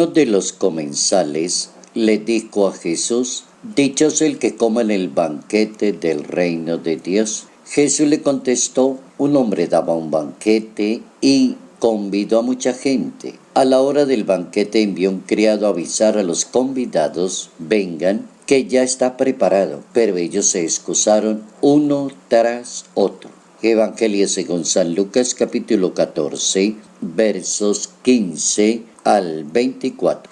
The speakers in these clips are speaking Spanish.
Uno de los comensales le dijo a Jesús: «Dichoso el que coma en el banquete del reino de Dios». Jesús le contestó: un hombre daba un banquete y convidó a mucha gente. A la hora del banquete envió un criado a avisar a los convidados: vengan, que ya está preparado. Pero ellos se excusaron uno tras otro. Evangelio según San Lucas, capítulo 14, versos 15 al 24.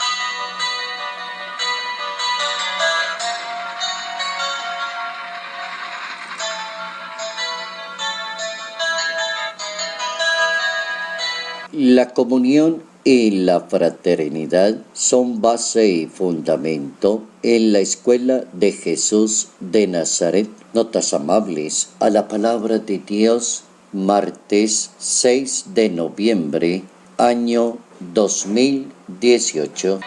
La comunión y la fraternidad son base y fundamento en la escuela de Jesús de Nazaret. Notas amables a la palabra de Dios, martes 6 de noviembre, año 2018.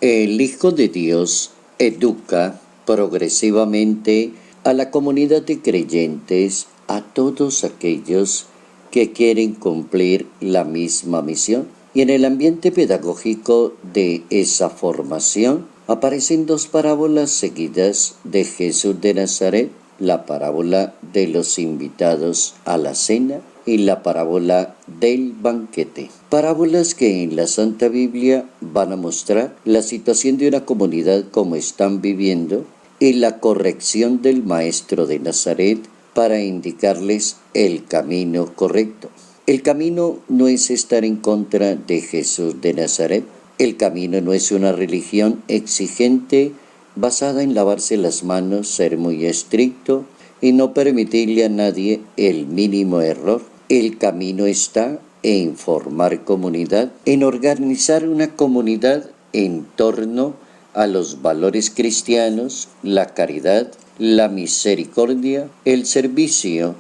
El Hijo de Dios educa progresivamente a la comunidad de creyentes, a todos aquellos que quieren cumplir la misma misión. Y en el ambiente pedagógico de esa formación aparecen dos parábolas seguidas de Jesús de Nazaret: la parábola de los invitados a la cena y la parábola del banquete. Parábolas que en la Santa Biblia van a mostrar la situación de una comunidad como están viviendo y la corrección del Maestro de Nazaret para indicarles el camino correcto. El camino no es estar en contra de Jesús de Nazaret. El camino no es una religión exigente basada en lavarse las manos, ser muy estricto y no permitirle a nadie el mínimo error. El camino está en formar comunidad, en organizar una comunidad en torno a los valores cristianos, la caridad, la misericordia, el servicio,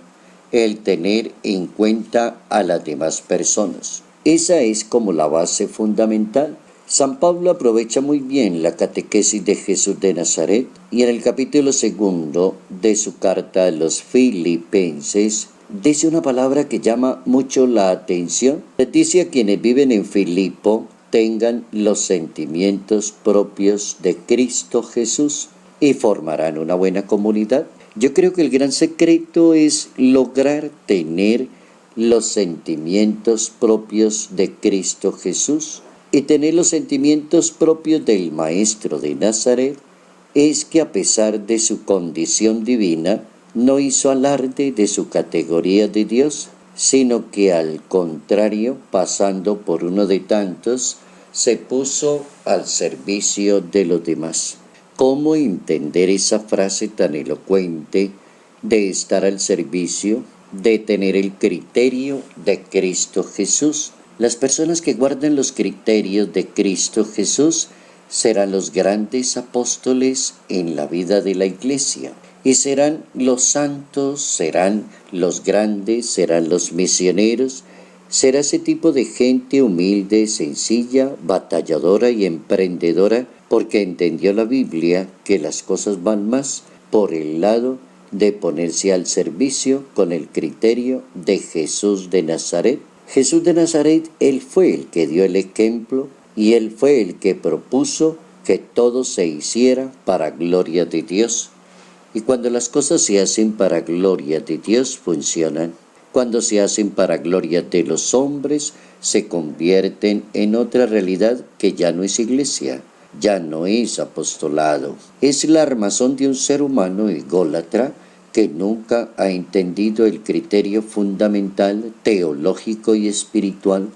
el tener en cuenta a las demás personas. Esa es como la base fundamental. San Pablo aprovecha muy bien la catequesis de Jesús de Nazaret y en el capítulo 2 de su carta a los Filipenses dice una palabra que llama mucho la atención. Les dice a quienes viven en Filipo: tengan los sentimientos propios de Cristo Jesús y formarán una buena comunidad. Yo creo que el gran secreto es lograr tener los sentimientos propios de Cristo Jesús. Y tener los sentimientos propios del Maestro de Nazaret es que, a pesar de su condición divina, no hizo alarde de su categoría de Dios, sino que al contrario, pasando por uno de tantos, se puso al servicio de los demás. ¿Cómo entender esa frase tan elocuente de estar al servicio, de tener el criterio de Cristo Jesús? Las personas que guardan los criterios de Cristo Jesús serán los grandes apóstoles en la vida de la Iglesia. Y serán los santos, serán los grandes, serán los misioneros. Será ese tipo de gente humilde, sencilla, batalladora y emprendedora, porque entendió la Biblia que las cosas van más por el lado de ponerse al servicio con el criterio de Jesús de Nazaret. Jesús de Nazaret, Él fue el que dio el ejemplo y Él fue el que propuso que todo se hiciera para gloria de Dios. Y cuando las cosas se hacen para gloria de Dios, funcionan. Cuando se hacen para gloria de los hombres, se convierten en otra realidad que ya no es iglesia, ya no es apostolado. Es la armazón de un ser humano ególatra que nunca ha entendido el criterio fundamental, teológico y espiritual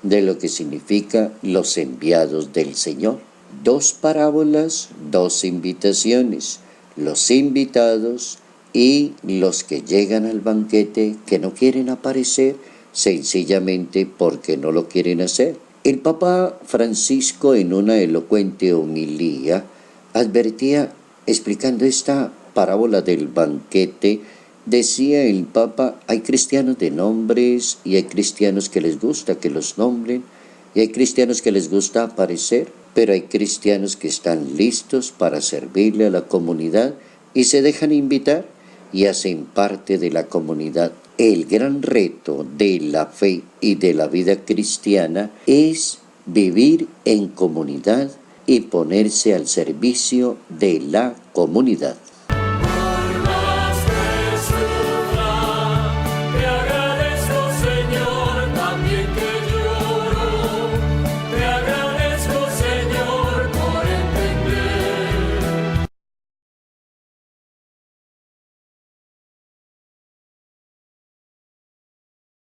de lo que significa los enviados del Señor. Dos parábolas, dos invitaciones: los invitados y los que llegan al banquete, que no quieren aparecer sencillamente porque no lo quieren hacer. El Papa Francisco, en una elocuente homilía, advertía, explicando esta parábola del banquete, decía el Papa: hay cristianos de nombres y hay cristianos que les gusta que los nombren y hay cristianos que les gusta aparecer. pero hay cristianos que están listos para servirle a la comunidad y se dejan invitar y hacen parte de la comunidad. El gran reto de la fe y de la vida cristiana es vivir en comunidad y ponerse al servicio de la comunidad.